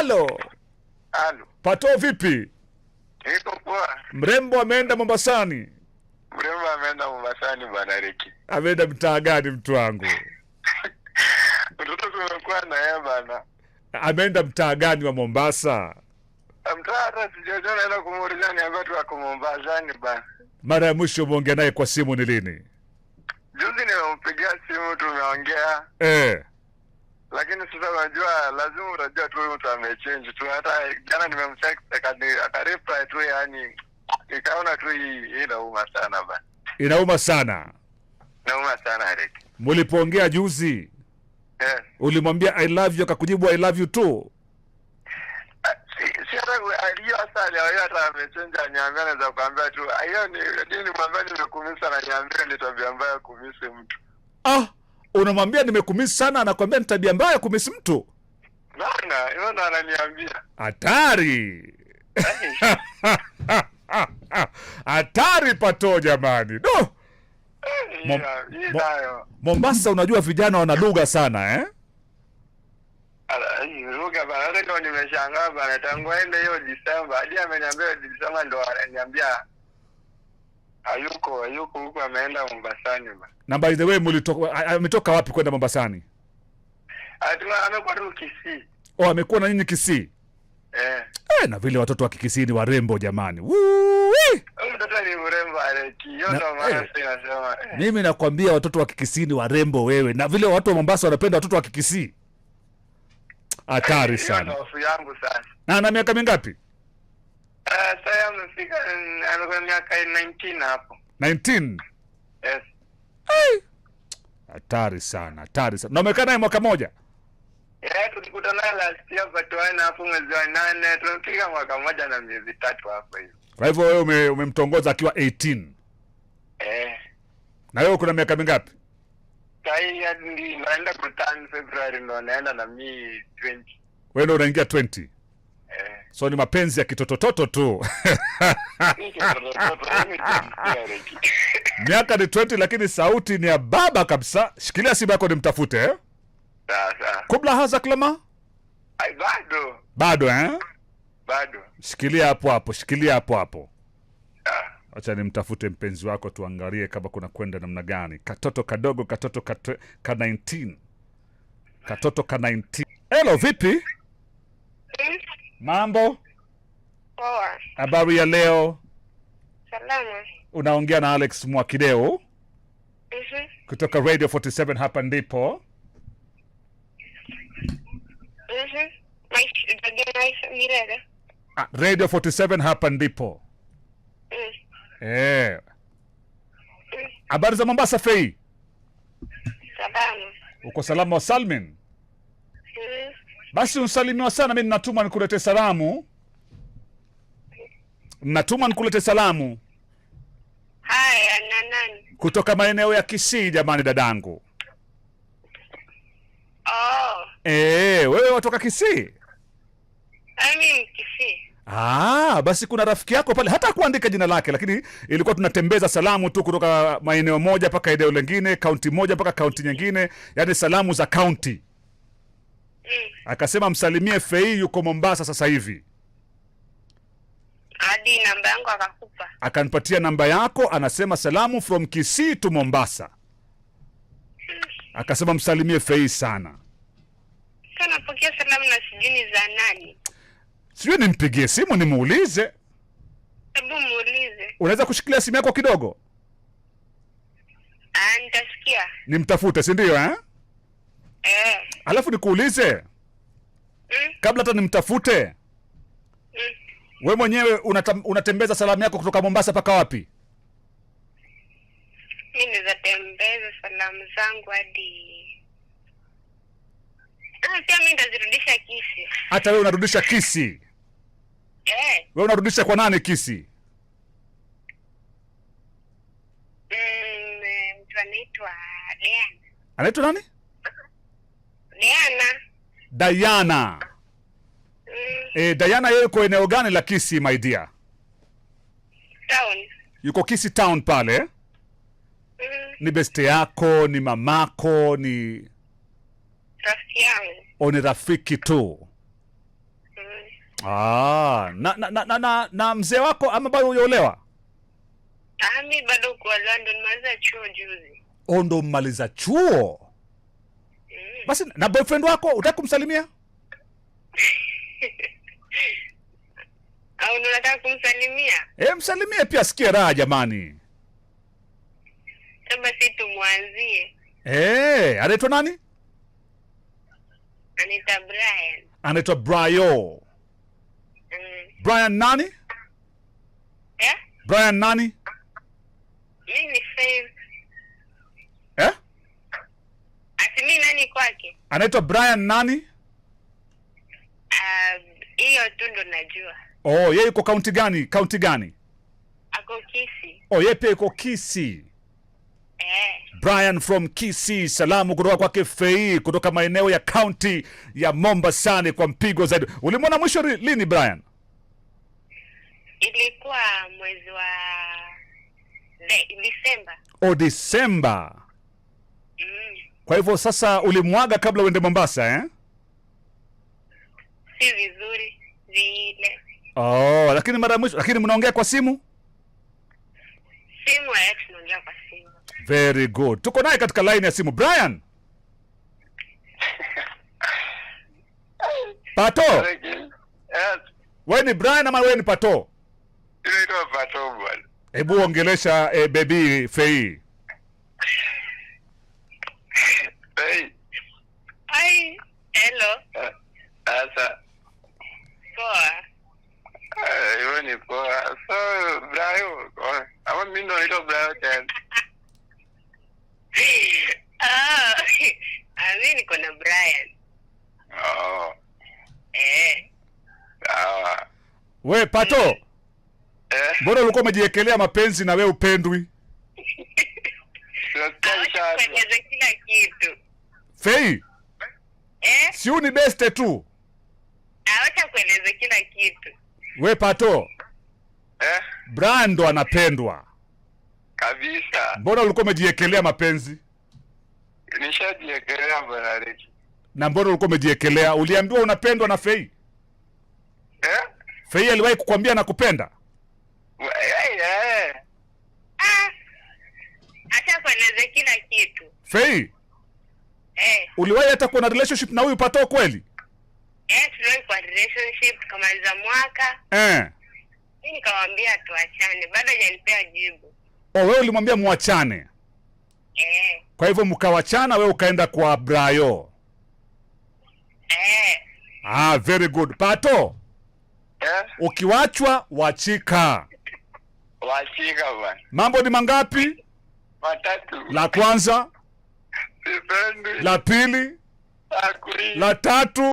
Halo. Halo. Pato vipi? Niko poa. Mrembo ameenda Mombasani. Mrembo ameenda Mombasani bwana Riki. Ameenda mtaa gani mtu wangu? Mtoto tumekuwa na yeye bwana. Ameenda mtaa gani wa Mombasa? Mtaa hata sijajua naenda kumuulizia niambia tu ako Mombasani bwana. Mara ya mwisho umeongea naye kwa simu ni lini? Juzi nimempigia simu tumeongea. Lakini sasa unajua lazima unajua tu mtu amechange tu. Hata jana nimemcheck akareply tu, yani nikaona tu hii inauma sana bwana. Inauma sana. Inauma sana Riki. Mlipoongea juzi, ulimwambia I love you akakujibu I love you too. Si hata aliyo asali hata amechange, anyambia naweza kuambia tu hiyo ni nini, mwambie nimekumisa na niambia ni tabia mbaya kumisi mtu. Unamwambia nimekumisi sana, anakuambia ni tabia mbaya kumisi mtu. Bana, hiyo ndo ananiambia. Hatari. Hatari Pato jamani. No. Mombasa unajua vijana wana lugha sana Lugha bana, leo nimeshangaa bana, tangu ende hiyo Disemba hadi ameniambia Disemba ndo ananiambia hayuko huko, ameenda Mombasani bana. Na by the way ametoka wapi kwenda Mombasani? Amekuwa tu Kisii. Amekuwa na nini Kisii? Na vile watoto wa Kisii ni warembo jamani. Mtoto ni mrembo Aleki. Hiyo ndo maana sinasema. Mimi nakwambia watoto wa Kisii ni warembo wewe. Na vile watu wa Mombasa wanapenda watoto wa Kisii. Hatari sana. Hiyo ndo yangu sasa. Na ana miaka mingapi? Sasa amefika ana miaka 19 hapo. 19? Yes. Hatari sana, hatari sana. Na umekaa naye mwaka moja? Tulikutana last year Patuana hapo mwezi wa 8, tumepiga mwaka moja na miezi 3 hapo hiyo. Kwa hivyo wewe umemtongoza akiwa 18. Na wewe kuna miaka mingapi? Kai hadi naenda kuturn February ndo naenda na mi 20. Wewe ndo unaingia 20? So ni mapenzi ya kitotototo tu. Miaka ni 20 lakini sauti ni ya baba kabisa. Shikilia simu yako nimtafute Sawa. Kubla haza klama? Bado Bado. Shikilia hapo hapo. Acha nimtafute mpenzi wako tuangalie kama kuna kwenda namna gani. Katoto kadogo, ka 19. Katoto ka 19. Hello, vipi? Mambo? Poa. Habari ya leo? Salama. Unaongea na Alex Mwakideu. Kutoka Radio 47 hapa ndipo. Radio 47 hapa ndipo. Habari za Mombasa Fei? Salama. Uko salama wa Salmin? Basi unsalimiwa sana, mimi natuma nikulete salamu. Haya, na nani? Kutoka maeneo ya Kisii jamani dadangu. Wewe watoka Kisii? Mimi Kisii. Basi kuna rafiki yako pale, hata kuandika jina lake, lakini ilikuwa tunatembeza salamu tu kutoka maeneo moja mpaka eneo lingine, kaunti moja mpaka kaunti nyingine, yani salamu za kaunti. Akasema msalimie Fei yuko Mombasa sasa hivi. Hadi namba yangu akakupa. Akanipatia namba yako, anasema salamu from Kisii to Mombasa. Akasema msalimie Fei sana. Sana pokea salamu na sijini za nani? Sijui nimpigie simu nimuulize. Hebu muulize. Unaweza kushikilia simu yako kidogo? Nitasikia. Nimtafute, si ndio Alafu nikuulize. Kabla hata nimtafute. Wewe mwenyewe unatembeza salamu yako kutoka Mombasa paka wapi? Mimi nizatembeza salamu zangu hadi pia mimi ndazirudisha Kisii. Hata wewe unarudisha Kisii? Wewe unarudisha kwa nani Kisii? Mtu anaitwa Diana. Anaitwa nani? Diana. Diana yeye yuko eneo gani la Kisii my dear? Town. Yuko Kisii town pale? Ni beste yako, ni mamako, ni rafiki yangu? Ni rafiki tu? Na mzee wako ama bado hujaolewa? Mimi bado kuolewa, ndo nimaliza chuo juzi. Ndo mmaliza chuo? Basi na boyfriend wako utaki kumsalimia? Au unataka kumsalimia? Msalimie pia asikie raha jamani. Sasa si tumwanzie. Anaitwa nani? Anaitwa Brian. Anaitwa Bryo. Brian nani? Brian nani? Mimi ni Faith. Ati mimi nani kwake? Anaitwa Brian nani? Hiyo tu ndo najua. Yeye yuko county gani? County gani? Ako Kisii. Yeye pia yuko Kisii. Brian from Kisii. Salamu kutoka kwake Fei kutoka maeneo ya county ya Mombasani kwa mpigo zaidi. Ulimwona mwisho lini Brian? Ilikuwa mwezi wa Disemba. Disemba. Kwa hivyo sasa ulimwaga kabla uende Mombasa Si vizuri vile. Lakini mara mwisho, lakini mnaongea kwa simu? Simu tunaongea kwa simu. Very good. Tuko naye katika line ya simu. Brian. Pato. Wewe ni Brian ama wewe ni Pato? Ndio Pato bwana. Hebu ongelesha baby Fei. Hi. Hello. Asa. Poa. Hiyo ni poa. So, Brian, ama mimi ndo nito Brian tena. Mimi niko na Brian. We Pato. Mbona ulikuwa umejiekelea mapenzi na wewe upendwi? Kueleza kila kitu. Fei. Si ni best tu. Acha kueleza kila kitu. We Pato. Brian ndo anapendwa. Kabisa. Mbona ulikuwa umejiekelea mapenzi? Nishajiekelea bwana Ricky. Na mbona ulikuwa umejiekelea? Uliambiwa unapendwa na Fei? Fei aliwahi kukwambia nakupenda? Acha kueleza kila kitu. Fei. Uliwahi hata kuwa na relationship na huyu Pato kweli? Tuliwahi kwa relationship kama za mwaka. Mimi nikamwambia tuachane, bado hajanipea jibu. Wewe ulimwambia muachane? Kwa hivyo mkawachana, wewe ukaenda kwa Bryo. Very good. Pato. Ukiwachwa wachika. Wachika bwana. Mambo ni mangapi? 3. La kwanza, Sipendi. la pili, Akui. la tatu.